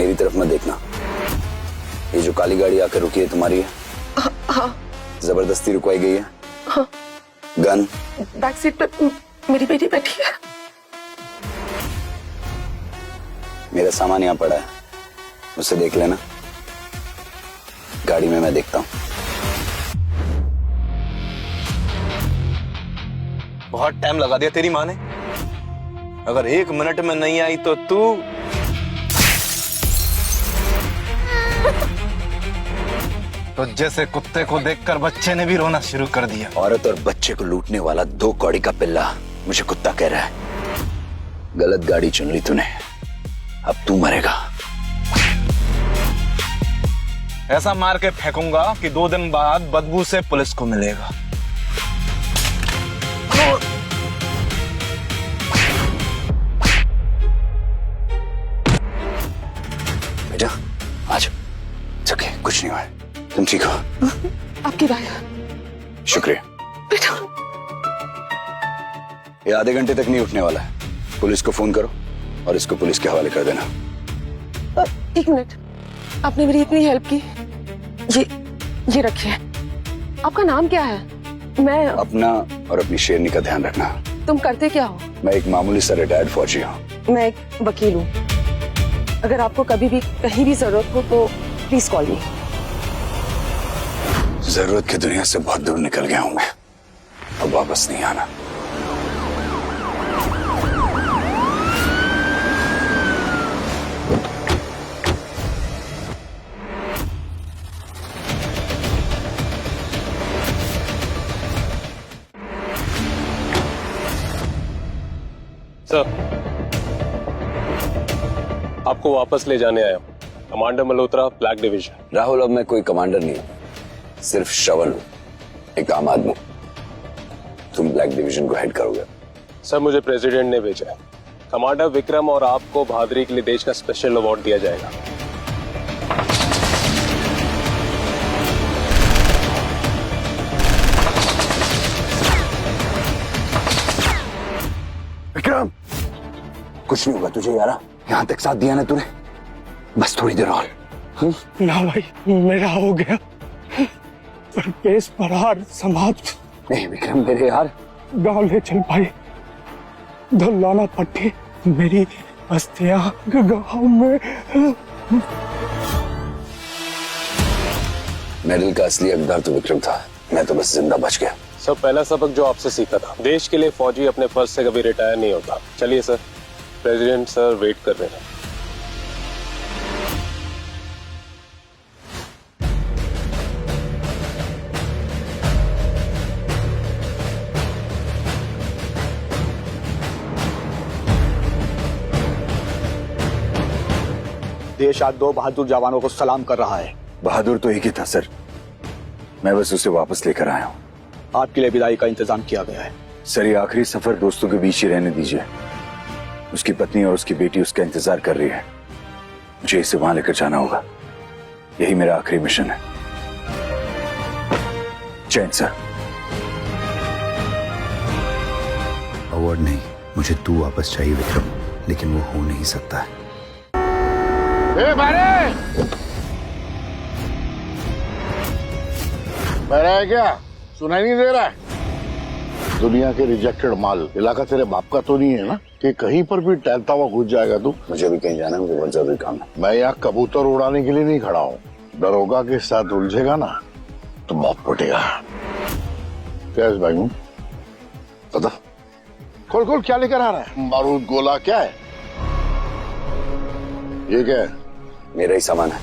मेरी तरफ मत देखना। ये जो काली गाड़ी आकर रुकी है तुम्हारी है? हाँ। जबरदस्ती रुकवाई गई है? हाँ। गन? बैक सीट पे मेरी बेटी बैठी है। मेरा सामान यहाँ पड़ा है, उसे देख लेना। गाड़ी में मैं देखता हूँ। बहुत टाइम लगा दिया तेरी माँ ने। अगर 1 मिनट में नहीं आई तो तू तो जैसे कुत्ते को देखकर बच्चे ने भी रोना शुरू कर दिया। औरत और बच्चे को लूटने वाला 2 कौड़ी का पिल्ला मुझे कुत्ता कह रहा है। गलत गाड़ी चुन ली तूने, अब तू मरेगा। ऐसा मार के फेंकूंगा कि 2 दिन बाद बदबू से पुलिस को मिलेगा। बेटा आज सके कुछ नहीं हुआ, तुम ठीक हो? आपकी राय? शुक्रिया। बेटा ये आधे घंटे तक नहीं उठने वाला है। पुलिस को फोन करो और इसको पुलिस के हवाले कर देना। 1 मिनट, आपने मेरी इतनी हेल्प की। ये रखिए। आपका नाम क्या है? मैं अपना और अपनी शेरनी का ध्यान रखना। तुम करते क्या हो? मैं एक मामूली सा रिटायर्ड फौजी हूँ। मैं एक वकील हूँ। अगर आपको कभी भी कहीं भी जरूरत हो तो प्लीज कॉल मी। जरूरत की दुनिया से बहुत दूर निकल गया हूं मैं, अब वापस नहीं आना। सर, आपको वापस ले जाने आया हूं। Commander Malhotra, black division. Rahul, अब मैं कोई कमांडर नहीं हूं, सिर्फ शवल हूं, एक आम आदमी। तुम ब्लैक डिवीजन को हेड करोगे। सर, मुझे प्रेसिडेंट ने भेजा है। कमांडर विक्रम और आपको बहादुरी के लिए देश का स्पेशल अवार्ड दिया जाएगा। विक्रम, कुछ नहीं होगा तुझे यारा। यहां तक साथ दिया ना तूने, बस थोड़ी देर और। ना भाई, मेरा हो गया, पर केस फरार समाप्त। नहीं विक्रम मेरे यार। गांव ले चल भाई, धुलाना पट्टी मेरी अस्थियां गांव में। मेडल का असली हकदार तो विक्रम था, मैं तो बस जिंदा बच गया। सर, पहला सबक जो आपसे सीखा था, देश के लिए फौजी अपने फर्ज से कभी रिटायर नहीं होता। चलिए सर, प्रेसिडेंट सर वेट कर रहे हैं। देश आज 2 बहादुर जवानों को सलाम कर रहा है। बहादुर तो एक ही था सर, मैं बस उसे वापस लेकर आया हूँ। आपके लिए विदाई का इंतजाम किया गया है। सर, ये आखिरी सफर दोस्तों के बीच ही रहने दीजिए। उसकी पत्नी और उसकी बेटी उसका इंतजार कर रही है। मुझे इसे वहां लेकर जाना होगा, यही मेरा आखिरी मिशन है। जय हिंद सर। अवार्ड नहीं, मुझे तू वापस चाहिए विक्रम, लेकिन वो हो नहीं सकता है। बहरा है क्या? सुनाई नहीं दे रहा है? दुनिया के रिजेक्टेड माल इलाका तेरे बाप का तो नहीं है ना कि कहीं पर भी टहलता हुआ घुस जाएगा तू? मुझे भी कहीं जाना है, मुझे बहुत जरूरी काम है। मैं यहाँ कबूतर उड़ाने के लिए नहीं खड़ा हूँ। दरोगा के साथ उलझेगा ना तो बहुत पटेगा। क्या है इस बैग में? बता, खोल खोल, क्या लेकर आ रहा है? बारूद, गोला, क्या है ये? क्या है? मेरा ही सामान है।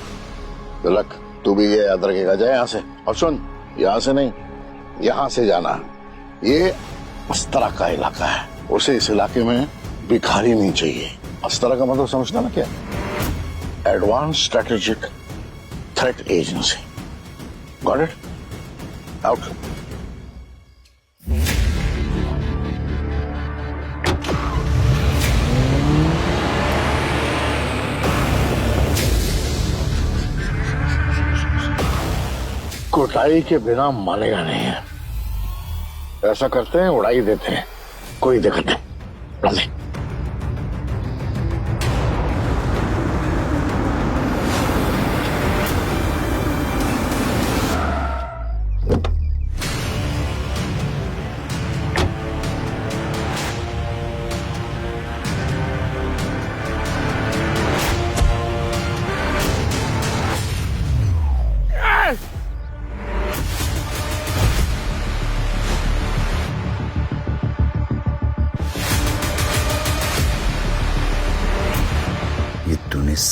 तिलक, तू भी ये याद रखेगा। जाए यहाँ से, और सुन, यहाँ से नहीं, यहाँ से जाना। ये अस्तर का इलाका है, उसे इस इलाके में भिखारी नहीं चाहिए। अस्तर का मतलब समझता ना क्या? Advance strategic threat agency. Got it? Out. कुटाई के बिना मानेगा नहीं है। ऐसा करते हैं, उड़ाई देते हैं, कोई दिक्कत नहीं।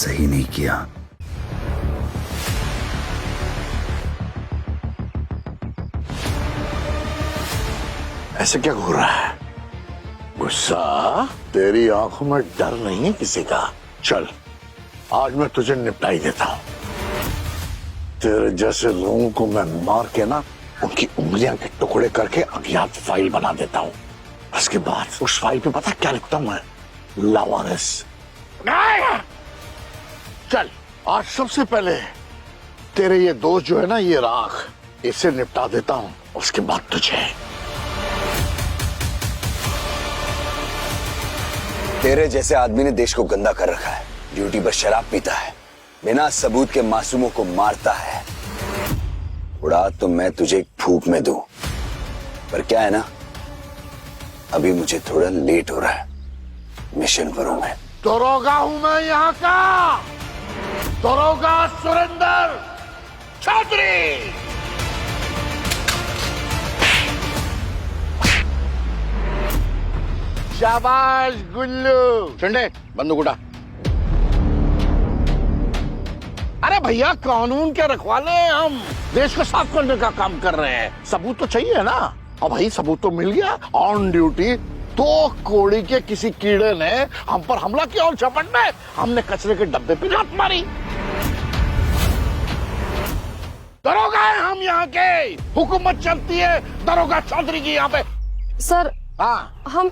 सही नहीं किया। ऐसे क्या हो रहा है? गुस्सा? तेरी आंखों में डर नहीं है किसी का। चल, आज मैं तुझे निपटा ही देता हूं। तेरे जैसे लोगों को मैं मार के ना उनकी उंगलियां के टुकड़े करके अज्ञात फाइल बना देता हूं। उसके बाद उस फाइल पे पता क्या लिखता हूं मैं? लावारिस। चल, आज सबसे पहले तेरे ये दोस्त जो है ना, ये राख, इसे निपटा देता हूं। उसके बाद तुझे। तेरे जैसे आदमी ने देश को गंदा कर रखा है। ड्यूटी पर शराब पीता है, बिना सबूत के मासूमों को मारता है। उड़ा तो मैं तुझे एक फूंक में दूं, पर क्या है ना, अभी मुझे थोड़ा लेट हो रहा है। मिशन पर हूं मैं। दरोगा हूं मैं यहाँ का, दरोगा सुरेंद्र चौधरी। शाबाश गुल्लू। चंडे, बंदूक उठा। अरे भैया, कानून के रखवाले हैं हम, देश को साफ करने का काम कर रहे हैं। सबूत तो चाहिए ना। अब भाई सबूत तो मिल गया। ऑन ड्यूटी 2 कोड़ी के किसी कीड़े ने हम पर हमला किया और झपट में हमने कचरे के डब्बे पे लात मारी। दरोगा है हम यहाँ के, हुकूमत चलती है दरोगा चौधरी की यहाँ पे। सर, हाँ, हम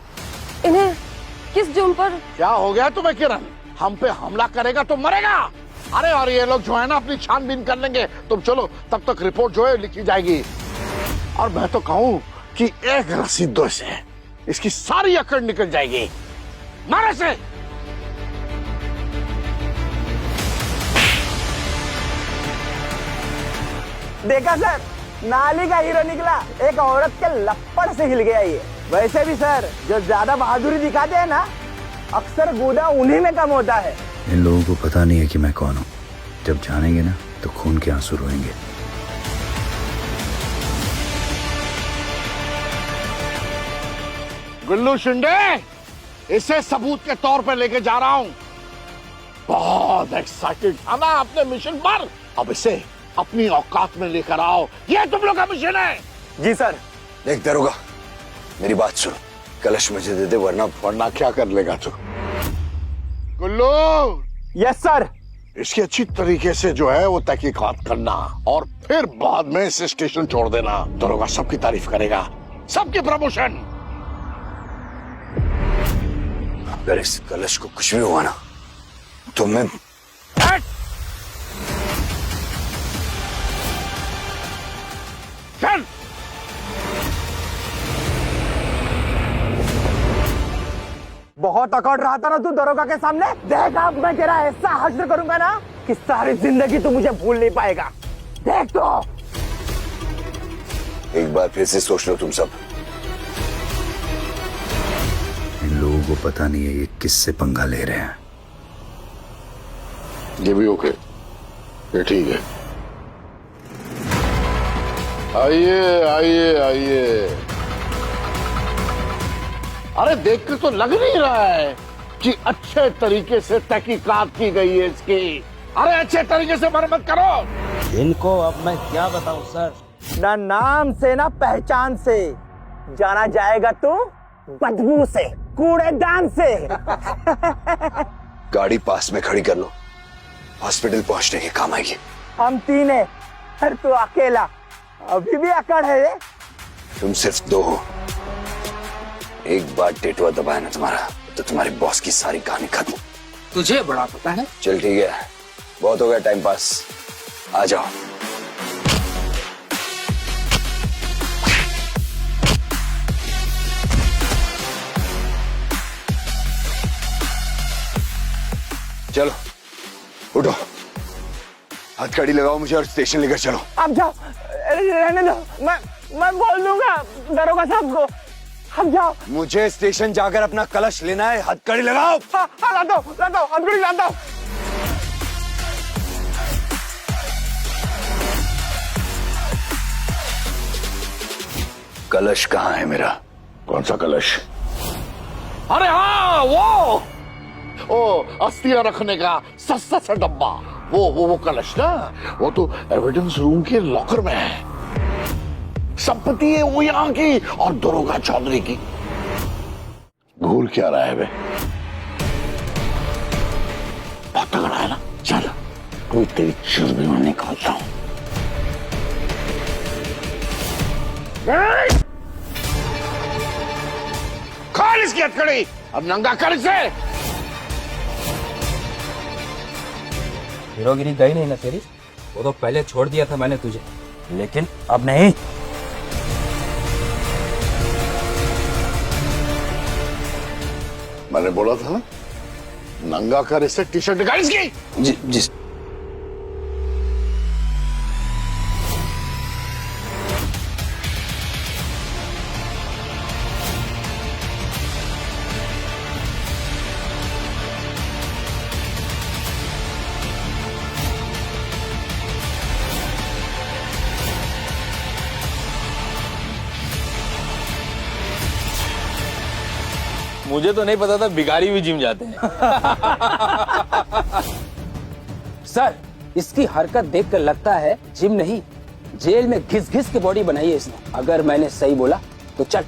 इन्हें किस जुर्म पर? क्या हो गया तुम्हें किरण? हम पे हमला करेगा तो मरेगा। अरे और ये लोग जो है ना अपनी छानबीन कर लेंगे। तुम चलो, तब तक रिपोर्ट जो है लिखी जाएगी। और मैं तो कहूँ कि एक रस्सी दो से इसकी सारी अकड़ निकल जाएगी। मारे से। देखा सर, नाली का हीरो निकला, एक औरत के लप्पड़ से हिल गया ये। वैसे भी सर, जो ज्यादा बहादुरी दिखाते हैं ना, अक्सर गुदा उन्हीं में कम होता है। इन लोगों को पता नहीं है कि मैं कौन हूं। जब जानेंगे ना तो खून के आंसू रोएंगे। गुल्लू शिंदे, इसे सबूत के तौर पर लेके जा रहा हूं। बहुत एक्साइटेड था ना अपने मिशन पर। अब इसे अपनी औकात में लेकर आओ। ये तुम लोग का मिशन है। जी सर। देख दरोगा, मेरी बात सुन। कलश मुझे दे दे, वरना क्या कर लेगा तू? गुल्लू, यस सर। इसकी अच्छी तरीके से जो है वो तहकीकात करना और फिर बाद में इसे स्टेशन छोड़ देना। दरोगा सबकी तारीफ करेगा, सबकी प्रमोशन। अगर इस कलश को कुछ भी हुआ ना तो मैं चल। बहुत अकड़ रहा था ना तू दरोगा के सामने। देख, अब मैं तेरा ऐसा हश्र करूंगा ना कि सारी जिंदगी तू मुझे भूल नहीं पाएगा। देख तो। एक बार फिर से सोच लो तुम सब। इन लोगों को पता नहीं है ये किससे पंगा ले रहे हैं। ये भी ओके, ये ठीक है। आइए आइए आइए। अरे देख के तो लग नहीं रहा है कि अच्छे तरीके से तहकीकात की गई है इसकी। अरे अच्छे तरीके से मरम्मत करो। इनको अब मैं क्या बताऊं सर। ना नाम से ना पहचान से जाना जाएगा तू, बदबू से, कूड़ेदान से। गाड़ी पास में खड़ी कर लो, हॉस्पिटल पहुंचने के काम आएगी। हम 3 हैं, और तू अकेला। अभी भी अकड़ है रे। तुम सिर्फ 2 हो। एक बार टेटुआ दबाया ना तुम्हारा तो तुम्हारे बॉस की सारी कहानी खत्म। तुझे बड़ा पता है। चल ठीक है, बहुत हो गया टाइम पास, आ जाओ। चलो उठो, हथकड़ी लगाओ मुझे और स्टेशन लेकर चलो। अब जाओ, रहने दो, मैं बोल दूंगा दरोगा साहब को। अब जाओ। मुझे स्टेशन जाकर अपना कलश लेना है। हथकड़ी लगाओ। हाँ, लाता हूँ, हथकड़ी लाता हूँ। कलश कहाँ है मेरा? कौन सा कलश? अरे हाँ, ओ अस्थियां रखने का सस्ता सा डब्बा, वो कलश ना, वो तो एविडेंस रूम के लॉकर में है। संपत्ति है वो यहाँ की और दरोगा चौधरी की। भूल क्या रहा है बे? बहुत तगड़ा है ना। चल कोई तेरी चर्बी में निकालता हूं। खोल इसकी हथकड़ी, अब नंगा कर इसे। हीरोगिरी गई नहीं ना तेरी, वो तो पहले छोड़ दिया था मैंने तुझे, लेकिन अब नहीं। मैंने बोला था ना, नंगा कर इसे, टी शर्ट निकाल इसकी। जी मुझे तो नहीं पता था भिखारी भी जिम जाते हैं। सर, इसकी हरकत देखकर लगता है जिम नहीं, जेल में घिस घिस के बॉडी बनाई है इसने। अगर मैंने सही बोला तो चल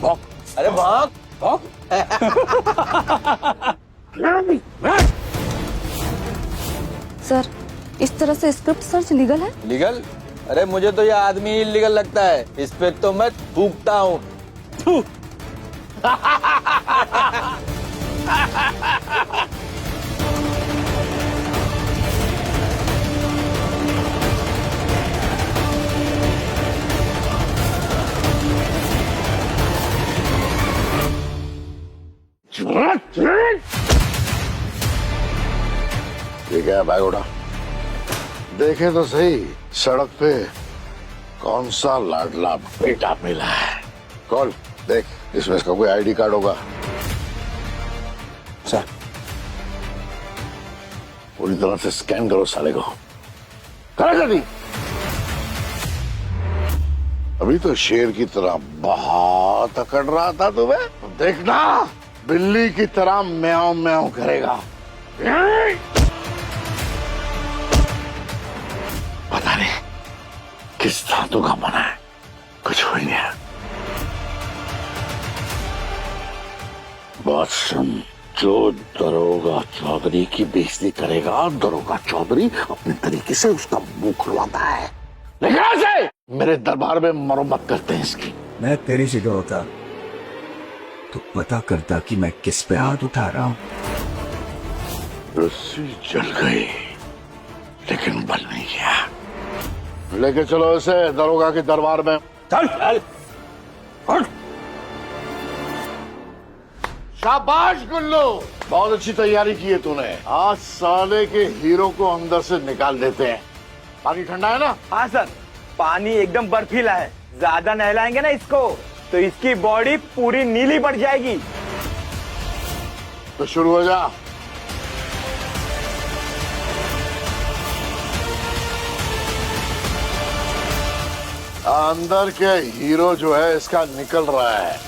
भौंक। अरे भाग भौंक। सर, इस तरह से स्क्रिप्ट सर्च लीगल है? लीगल? अरे मुझे तो यह आदमी इलीगल लगता है, इस पे तो मैं थूकता हूँ। ठीक है, बैग उठा। देखे तो सही सड़क पे कौन सा लाडला बेटा मिला है। कॉल देख, इसमें इसका कोई आईडी कार्ड होगा। सर, पूरी तरह से स्कैन करो साले को। करा जल्दी। अभी तो शेर की तरह बहुत अकड़ रहा था तुम्हें, देखना बिल्ली की तरह म्याऊं म्याऊं करेगा। पता नहीं किस धातु का बना है, कुछ हो ही नहीं है। बात सुन, जो दरोगा चौधरी की बेइज्जती करेगा, दरोगा चौधरी अपने तरीके से उसका मुंह खुलवाता है। लेकिन ऐसे मेरे दरबार में मरम्मत करते हैं इसकी। मैं तेरी जगह होता तो पता करता कि मैं किस पे हाथ उठा रहा हूं। रस्सी जल गई लेकिन बल नहीं गया। लेके चलो इसे दरोगा के दरबार में। चल चल। शाबाश गुल्लू, बहुत अच्छी तैयारी की है तूने। आज साले के हीरो को अंदर से निकाल देते हैं। पानी ठंडा है ना? हाँ सर, पानी एकदम बर्फीला है। ज्यादा नहलाएंगे ना इसको तो इसकी बॉडी पूरी नीली पड़ जाएगी। तो शुरू हो जा। अंदर के हीरो जो है इसका निकल रहा है।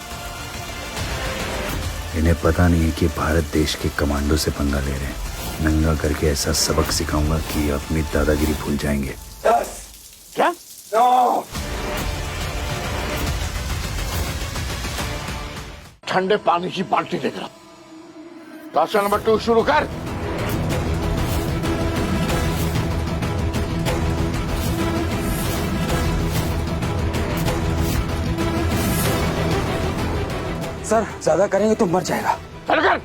इन्हें पता नहीं है कि भारत देश के कमांडो से पंगा ले रहे हैं। नंगा करके ऐसा सबक सिखाऊंगा कि अपनी दादागिरी भूल जाएंगे। क्या? ठंडे पानी की बाल्टी देख रहा। ताशा नंबर 2 शुरू कर। सर, ज्यादा करेंगे तो मर जाएगा। चल कर।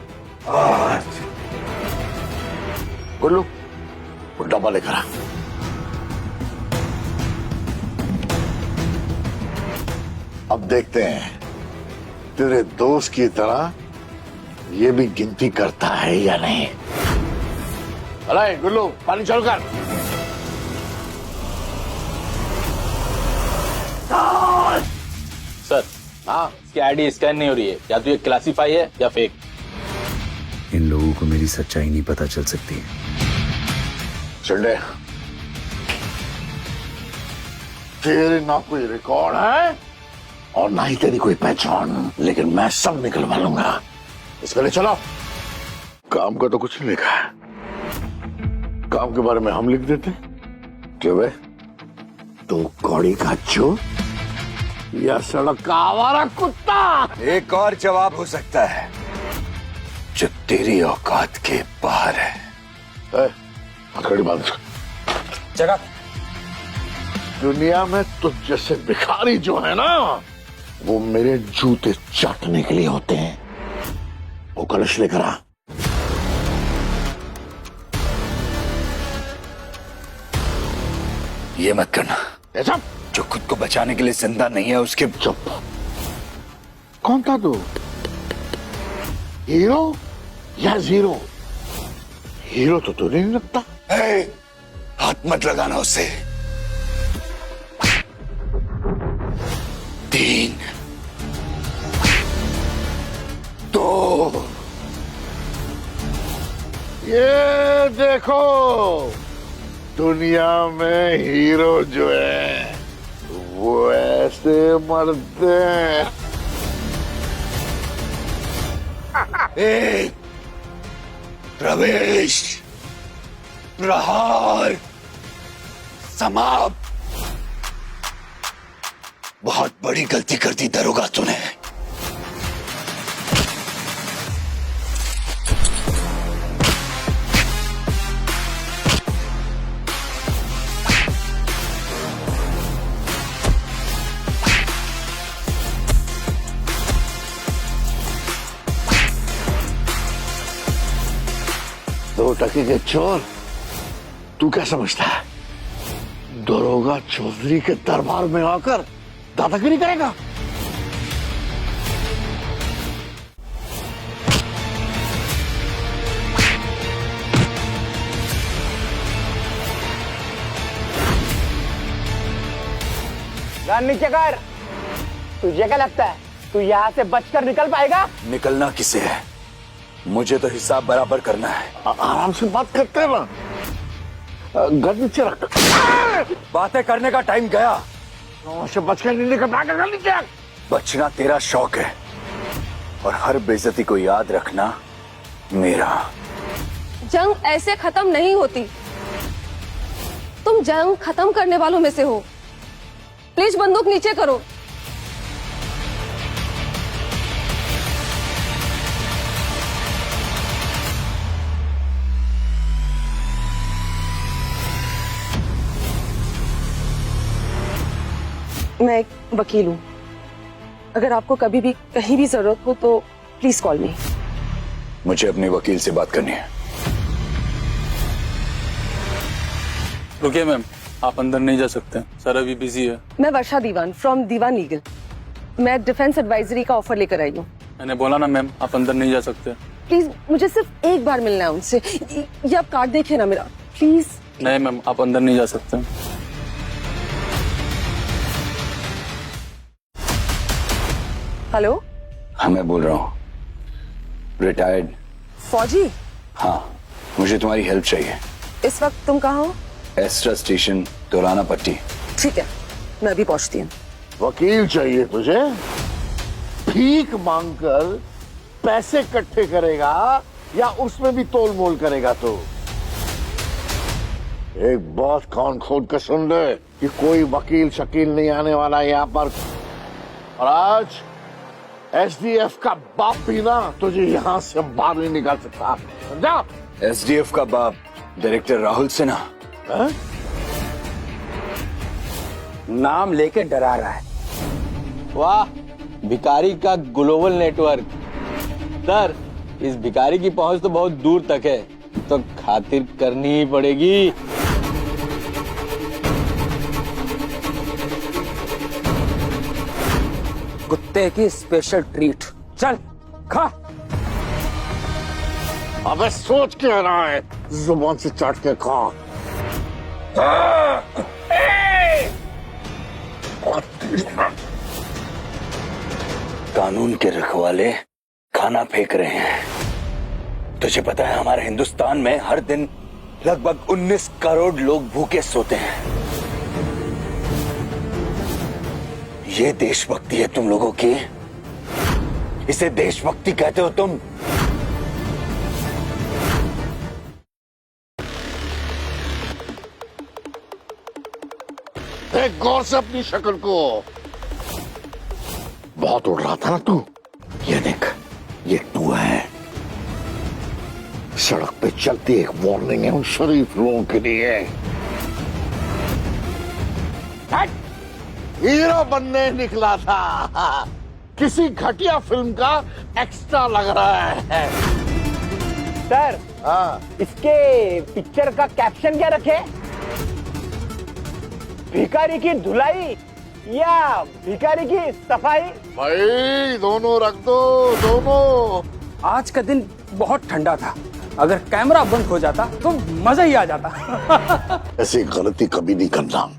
गुल्लू, वो डब्बा लेकर आ। अब देखते हैं तेरे दोस्त की तरह ये भी गिनती करता है या नहीं। अरे गुल्लू, पानी चालू कर। सर, हाँ, इसकी आईडी स्कैन नहीं हो रही है, या तो ये क्लासीफाई है या फेक। इन लोगों को मेरी सच्चाई नहीं पता चल सकती है। चंडे, तेरे ना कोई रिकॉर्ड है और ना ही तेरी कोई पहचान, लेकिन मैं सब निकलवा लूंगा। इसके लिए चलो। काम का तो कुछ नहीं लिखा है। काम के बारे में हम लिख देते। क्यों बे? तू कौड़ी का चोर या सड़क का आवारा कुत्ता? एक और जवाब हो सकता है जो तेरी औकात के बाहर है। हथकड़ी बांध। जगह दुनिया में तुझ जैसे भिखारी जो है ना, वो मेरे जूते चाटने के लिए होते हैं। वो कलश लेकर आ। ये मत करना। ऐसा जो खुद को बचाने के लिए जिंदा नहीं है उसके। चुप। कौन था तू? हीरो या जीरो? हीरो तो तू नहीं लगता। हाथ मत लगाना उससे। 3, 2। ये देखो, दुनिया में हीरो जो है वो ऐसे मरते हैं। एक प्रवेश, प्रहार, समाप्त। बहुत बड़ी गलती कर दी दरोगा तूने। दो टके के चोर, तू क्या समझता है दरोगा चौधरी के दरबार में आकर दादागिरी करेगा? गन नीचे कर। तुझे क्या लगता है तू यहाँ से बचकर निकल पाएगा? निकलना किसे है? मुझे तो हिसाब बराबर करना है। आराम से बात करते हैं ना। गन नीचे रख। बातें करने का टाइम गया। से बचकर नहीं निकल पाएगा। गन नीचे रख। बचना तेरा शौक है और हर बेइज्जती को याद रखना मेरा। जंग ऐसे खत्म नहीं होती। तुम जंग खत्म करने वालों में से हो। प्लीज बंदूक नीचे करो। मैं एक वकील हूँ। अगर आपको कभी भी कहीं भी जरूरत हो तो प्लीज कॉल मी। मुझे अपने वकील से बात करनी है। रुकिए मैम, आप अंदर नहीं जा सकते, सर अभी बिजी है। मैं वर्षा दीवान फ्रॉम दीवान लीगल। मैं डिफेंस एडवाइजरी का ऑफर लेकर आई हूँ। मैंने बोला ना मैम, आप अंदर नहीं जा सकते। प्लीज मुझे सिर्फ एक बार मिलना है उनसे। ये आप कार्ड देखिए ना मेरा, प्लीज। नहीं मैम, आप अंदर नहीं जा सकते। हेलो। हाँ मैं बोल रहा हूँ, रिटायर्ड फौजी। हाँ, मुझे तुम्हारी हेल्प चाहिए। इस वक्त तुम कहाँ हो? एस्ट्रा स्टेशन, दोराना पट्टी। ठीक है, मैं अभी पहुंचती हूँ। वकील चाहिए तुझे? भीख मांगकर पैसे इकट्ठे करेगा या उसमें भी तोल मोल करेगा? तो एक बात कान खोल कर सुन ले कि कोई वकील शकील नहीं आने वाला यहाँ पर। और आज एसडीएफ का बाप भी ना तुझे यहाँ से बाहर नहीं निकाल सकता, समझा? एसडीएफ का बाप डायरेक्टर राहुल सिन्हा। है? नाम लेके डरा रहा है। वाह, भिखारी का ग्लोबल नेटवर्क। सर, इस भिखारी की पहुंच तो बहुत दूर तक है, तो खातिर करनी ही पड़ेगी। कुत्ते की स्पेशल ट्रीट। चल खा। अबे सोच क्या रहा है? जुबान से चाट के खा। कानून के रखवाले खाना फेंक रहे हैं। तुझे पता है हमारे हिंदुस्तान में हर दिन लगभग 19 करोड़ लोग भूखे सोते हैं। ये देशभक्ति है तुम लोगों की? इसे देशभक्ति कहते हो तुम? देख गौर से अपनी शक्ल को। बहुत उड़ रहा था ना तू। ये देख, ये तू है। सड़क पे चलती एक वार्निंग है उन शरीफ लोगों के लिए। हीरो बनने निकला था, किसी घटिया फिल्म का एक्स्ट्रा लग रहा है। सर, हाँ, इसके पिक्चर का कैप्शन क्या रखे? भिखारी की धुलाई या भिखारी की सफाई? भाई दोनों रख दो, दोनों। आज का दिन बहुत ठंडा था, अगर कैमरा बंद हो जाता तो मजा ही आ जाता। ऐसी गलती कभी नहीं करना।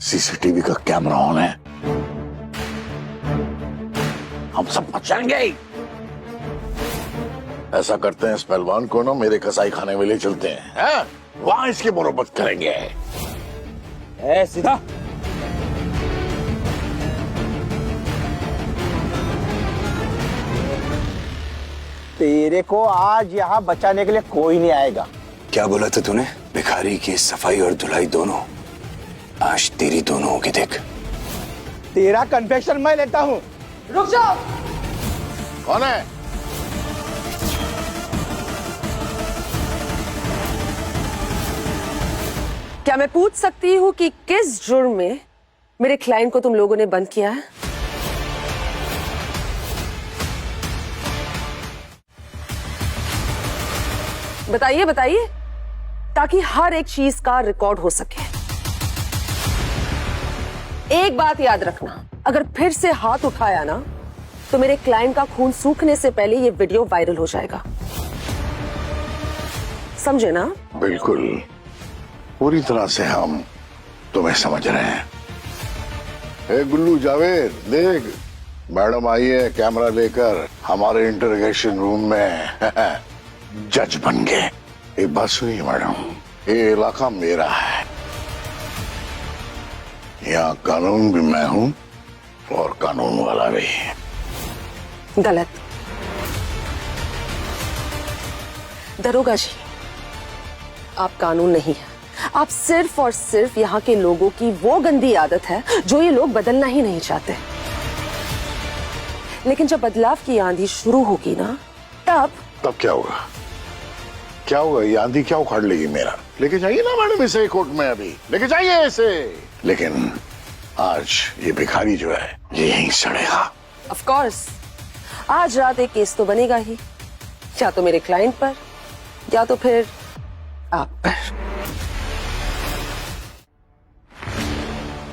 सीसीटीवी का कैमरा ऑन है, हम सब बच जाएंगे। ऐसा करते हैं, इस पहलवान को ना मेरे कसाई खाने में ले चलते हैं, वहां इसकी मुरब्बत करेंगे। ए सीधा। तेरे को आज यहाँ बचाने के लिए कोई नहीं आएगा। क्या बोला था तूने? भिखारी की सफाई और धुलाई दोनों। आज तेरी दोनों होगी, देख। तेरा कन्फेक्शन मैं लेता हूँ। रुक जाओ। कौन है? क्या मैं पूछ सकती हूँ कि किस जुर्म में मेरे क्लाइंट को तुम लोगों ने बंद किया है? बताइए बताइए, ताकि हर एक चीज का रिकॉर्ड हो सके। एक बात याद रखना, अगर फिर से हाथ उठाया ना तो मेरे क्लाइंट का खून सूखने से पहले ये वीडियो वायरल हो जाएगा, समझे ना? बिल्कुल, पूरी तरह से हम तुम्हें समझ रहे हैं। ए गुल्लू जावेद, देख मैडम आई है कैमरा लेकर हमारे इंटरोगेशन रूम में। जज बन गए। एक बात सुनिए मैडम, ये इलाका मेरा है, यहाँ कानून भी मैं हूँ और कानून वाला भी। गलत। दरोगा जी, आप कानून नहीं है, आप सिर्फ और सिर्फ यहाँ के लोगों की वो गंदी आदत है जो ये लोग बदलना ही नहीं चाहते। लेकिन जब बदलाव की आंधी शुरू होगी ना, तब क्या होगा? क्या होगा? ये आंधी क्या उखाड़ लेगी मेरा? लेके जाइए ना मैडम इसे कोर्ट में, अभी लेके जाइए इसे। लेकिन आज ये भिखारी जो है ये यहीं सड़ेगा। ऑफ कोर्स, आज रात एक केस तो बनेगा ही, या तो मेरे क्लाइंट पर या तो फिर आप पर।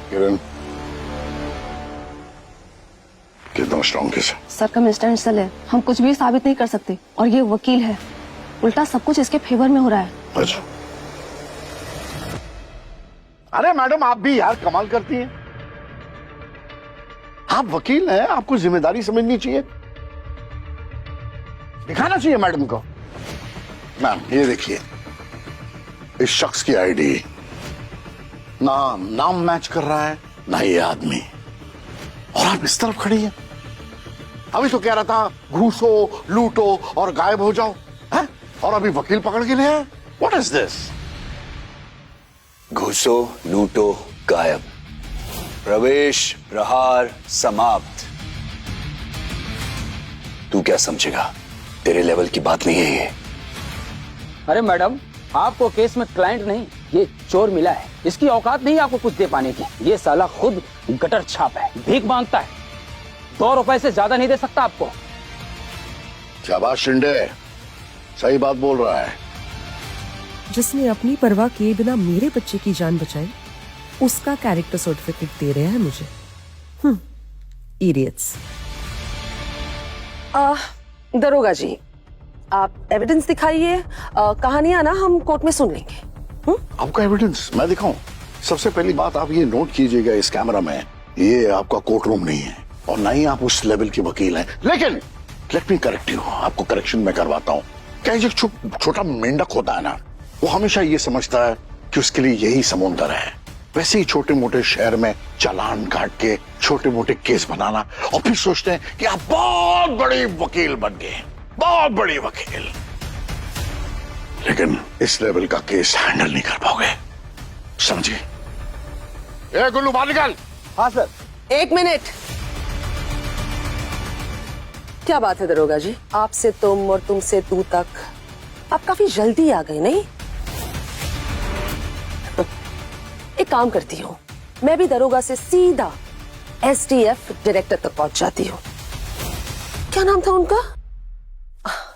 किरण, कितना स्ट्रॉन्ग केस है? सर का मिस्टर इंस्टल है, हम कुछ भी साबित नहीं कर सकते, और ये वकील है, उल्टा सब कुछ इसके फेवर में हो रहा है। अच्छा। अरे मैडम, आप भी यार कमाल करती हैं। आप वकील हैं, आपको जिम्मेदारी समझनी चाहिए, दिखाना चाहिए मैडम को। मैम ये देखिए, इस शख्स की आईडी नाम मैच कर रहा है ना ये आदमी, और आप इस तरफ खड़ी हैं। अभी तो कह रहा था घूसो, लूटो और गायब हो जाओ, है? और अभी वकील पकड़ के ले आए। What is this? घुसो, लूटो, गायब, प्रवेश, प्रहार, समाप्त। तू क्या समझेगा? तेरे लेवल की बात नहीं है ये। अरे मैडम, आपको केस में क्लाइंट नहीं, ये चोर मिला है। इसकी औकात नहीं आपको कुछ दे पाने की। ये साला खुद गटर छाप है, भीख मांगता है, 2 रुपए से ज्यादा नहीं दे सकता आपको। शाबाश शिंदे, सही बात बोल रहा है। जिसने अपनी परवाह किए बिना मेरे बच्चे की जान बचाई, उसका कैरेक्टर सर्टिफिकेट दे रहे हैं मुझे। इडियट्स। दरोगा जी, आप एविडेंस दिखाइए, कहानियां ना हम कोर्ट में सुन लेंगे। आपका एविडेंस मैं दिखाऊं? सबसे पहली बात आप ये नोट कीजिएगा, इस कैमरा में ये आपका कोर्ट रूम नहीं है और ना ही आप उस लेवल के वकील हैं। लेकिन लेट मी करेक्ट यू, आपको करेक्शन मैं करवाता हूँ। क्या जो छोटा मेंढक होता है ना, वो हमेशा ये समझता है कि उसके लिए यही समुंदर है। वैसे ही छोटे मोटे शहर में चालान काट के छोटे मोटे केस बनाना, और फिर सोचते हैं कि आप बहुत बड़े वकील बन गए, बहुत बड़े वकील, लेकिन इस लेवल का केस हैंडल नहीं कर पाओगे, समझिए? ए गुल्लू बाहर निकल। हाँ सर। 1 मिनट। क्या बात है दरोगा जी, आपसे तुम और तुमसे तू तक आप काफी जल्दी आ गए नहीं? एक काम करती हूँ, मैं भी दरोगा से सीधा एसटीएफ डायरेक्टर तक पहुंच जाती हूँ। क्या नाम था उनका?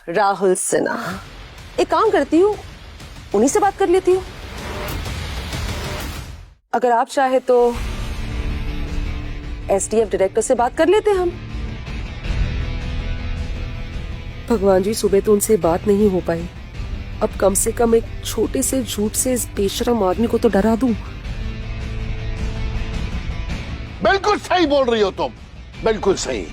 राहुल सिन्हा। एक काम करती हूँ, उन्हीं से बात कर लेती हूँ। अगर आप चाहे तो एसटीएफ डायरेक्टर से बात कर लेते हम। भगवान जी, सुबह तो उनसे बात नहीं हो पाई, अब कम से कम एक छोटे से झूठ से इस बेशरम आदमी को तो डरा दूं। बिल्कुल सही बोल रही हो तुम, बिल्कुल सही।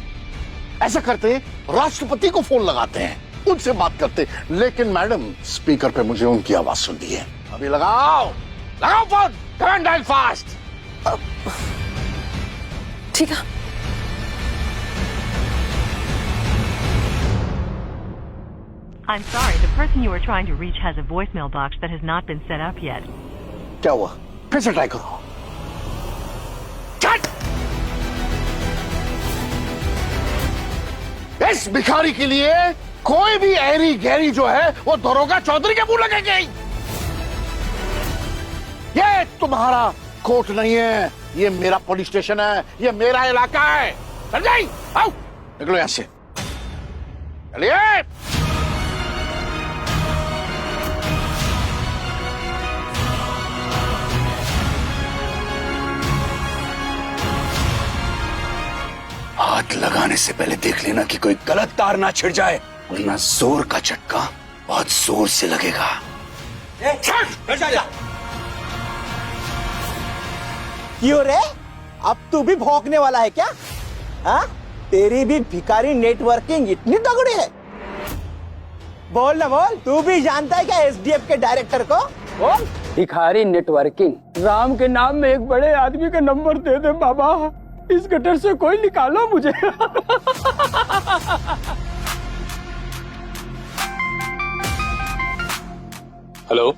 ऐसा करते राष्ट्रपति को फोन लगाते हैं, उनसे बात करते। लेकिन मैडम, स्पीकर पे मुझे उनकी आवाज सुनती है। अभी लगाओ लगाओ phone, come on dial fast. ठीक है। I'm sorry, the person you are trying to reach has a voicemail box that has not been set up yet. क्या हुआ? फिर से ट्राई करो। इस भिखारी के लिए कोई भी ऐरी गहरी जो है वो दरोगा चौधरी के मुंह लगेगी। ये तुम्हारा कोर्ट नहीं है, ये मेरा पुलिस स्टेशन है, ये मेरा इलाका है। समझाई? आओ निकलो यहां से, चलिए। हाथ लगाने से पहले देख लेना कि कोई गलत तार ना छिड़ जाए, वरना जोर का झटका बहुत जोर से लगेगा। क्यों रे, अब तू भी भौंकने वाला है क्या? हाँ, तेरी भी भिखारी नेटवर्किंग इतनी तगड़ी है? बोल ना बोल, तू भी जानता है क्या एसडीएफ के डायरेक्टर को? बोल। भिखारी नेटवर्किंग, राम के नाम में एक बड़े आदमी का नंबर दे दे बाबा, इस गटर से कोई निकालो मुझे। हेलो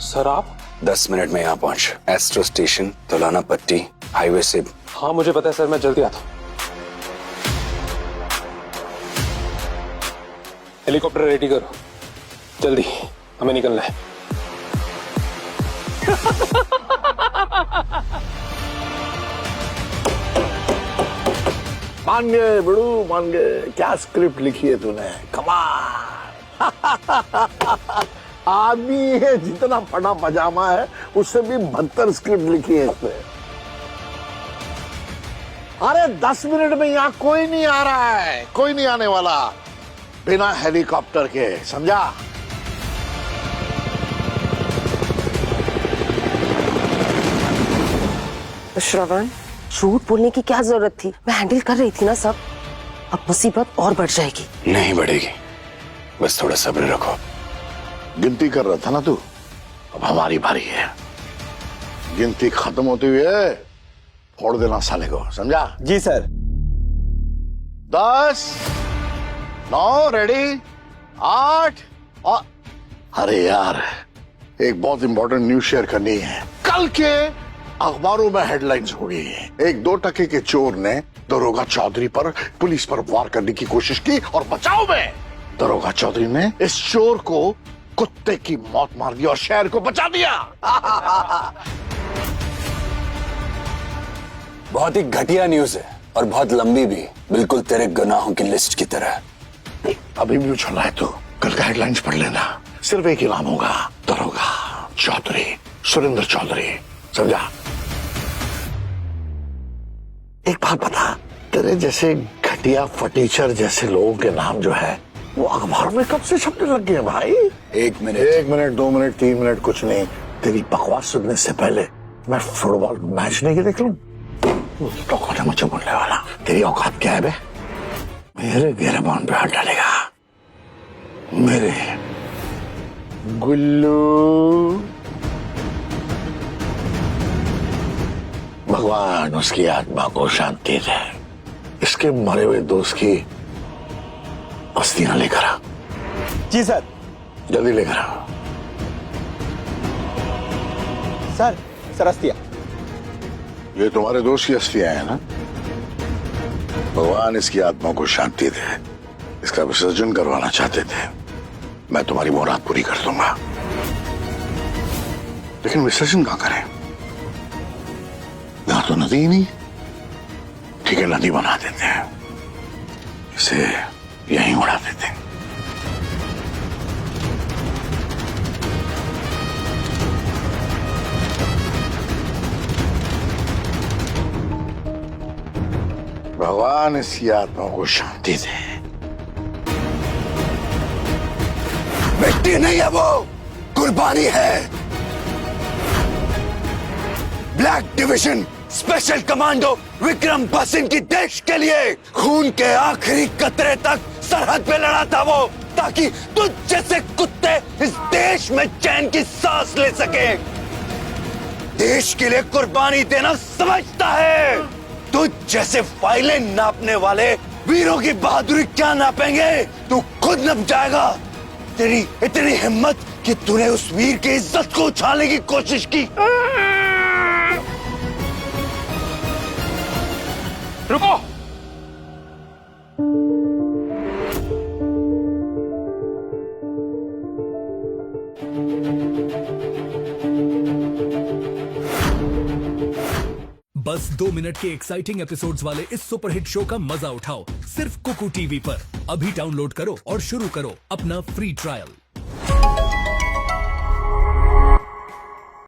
सर, आप? 10 मिनट में यहाँ पहुंच। एस्ट्रो स्टेशन, तोलाना पट्टी हाईवे से। हाँ मुझे पता है सर, मैं जल्दी आता हूँ। हेलीकॉप्टर रेडी करो, जल्दी हमें निकलना है। मान गए बड़ू, मान गए। क्या स्क्रिप्ट लिखी है तूने, कमाल। आदमी है जितना फटा पजामा है, उससे भी 72 स्क्रिप्ट लिखी है इसमें। अरे 10 मिनट में यहाँ कोई नहीं आ रहा है, कोई नहीं आने वाला बिना हेलीकॉप्टर के, समझा? श्रवण, झूठ बोलने की क्या जरूरत थी? मैं हैंडल कर रही थी ना सब। अब मुसीबत और बढ़ जाएगी। नहीं बढ़ेगी, बस थोड़ा सब्र रखो। गिनती कर रहा था ना तू, अब हमारी बारी है। गिनती खत्म होती हुई है, फोड़ देना साले को, समझा? जी सर। 10, 9, रेडी, 8 और अरे यार, एक बहुत इंपॉर्टेंट न्यूज शेयर करनी है। कल के अखबारों में हेडलाइंस होगी। 1-2 टके के चोर ने दरोगा चौधरी पर, पुलिस पर वार करने की कोशिश की और बचाव में दरोगा चौधरी ने इस चोर को कुत्ते की मौत मार दी और शहर को बचा दिया। बहुत ही घटिया न्यूज है और बहुत लंबी भी, बिल्कुल तेरे गुनाहों की लिस्ट की तरह। अभी भी उछल रहा है तू, कल का हेडलाइंस पढ़ लेना। सिर्फ एक ही नाम होगा, दरोगा चौधरी, सुरेंद्र चौधरी, समझा? एक बात बता, तेरे जैसे घटिया फटीचर जैसे लोगों के नाम जो है वो अखबार में कब से छपने लग गए भाई? 1 मिनट, 1 मिनट, 2 मिनट, 3 मिनट कुछ नहीं। तेरी बकवास सुनने से पहले मैं फुटबॉल मैच नहीं देख लूं? तो कौन है मुझे बोलने वाला? तेरी औकात क्या है बे? मेरे गिरबान पे हाथ डालेगा मेरे गुल्लू। भगवान उसकी आत्मा को शांति दे। इसके मरे हुए दोस्त की अस्थियां लेकर आ। जी सर। जल्दी लेकर आ। Sir mister अस्तिया। ये तुम्हारे दोस्त की अस्थियां हैं ना? भगवान इसकी आत्मा को शांति दे। इसका विसर्जन करवाना चाहते थे, मैं तुम्हारी मुराद पूरी कर दूंगा, लेकिन विसर्जन कहां करें? यहां तो नदी ही नहीं। ठीक है, नदी बना देते हैं, इसे यहीं उड़ा देते हैं। भगवान इसकी आत्मा को शांति दे। मिट्टी नहीं है वो, कुर्बानी है। Black division special commando Vikram Bassein की देश के लिए खून के आखिरी कतरे तक सरहद पे लड़ा था वो, ताकि तुझ जैसे कुत्ते इस देश में चैन की सांस ले सके। देश के लिए कुर्बानी देना समझता है। तुझ जैसे फाइलें नापने वाले वीरों की बहादुरी क्या नापेंगे, तू खुद नप जाएगा। तेरी इतनी हिम्मत कि तूने उस वीर की इज्जत को उछालने की कोशिश की। रुको। बस 2 मिनट के एक्साइटिंग एपिसोड्स वाले इस सुपरहिट शो का मजा उठाओ सिर्फ कुकू टीवी पर। अभी डाउनलोड करो और शुरू करो अपना फ्री ट्रायल।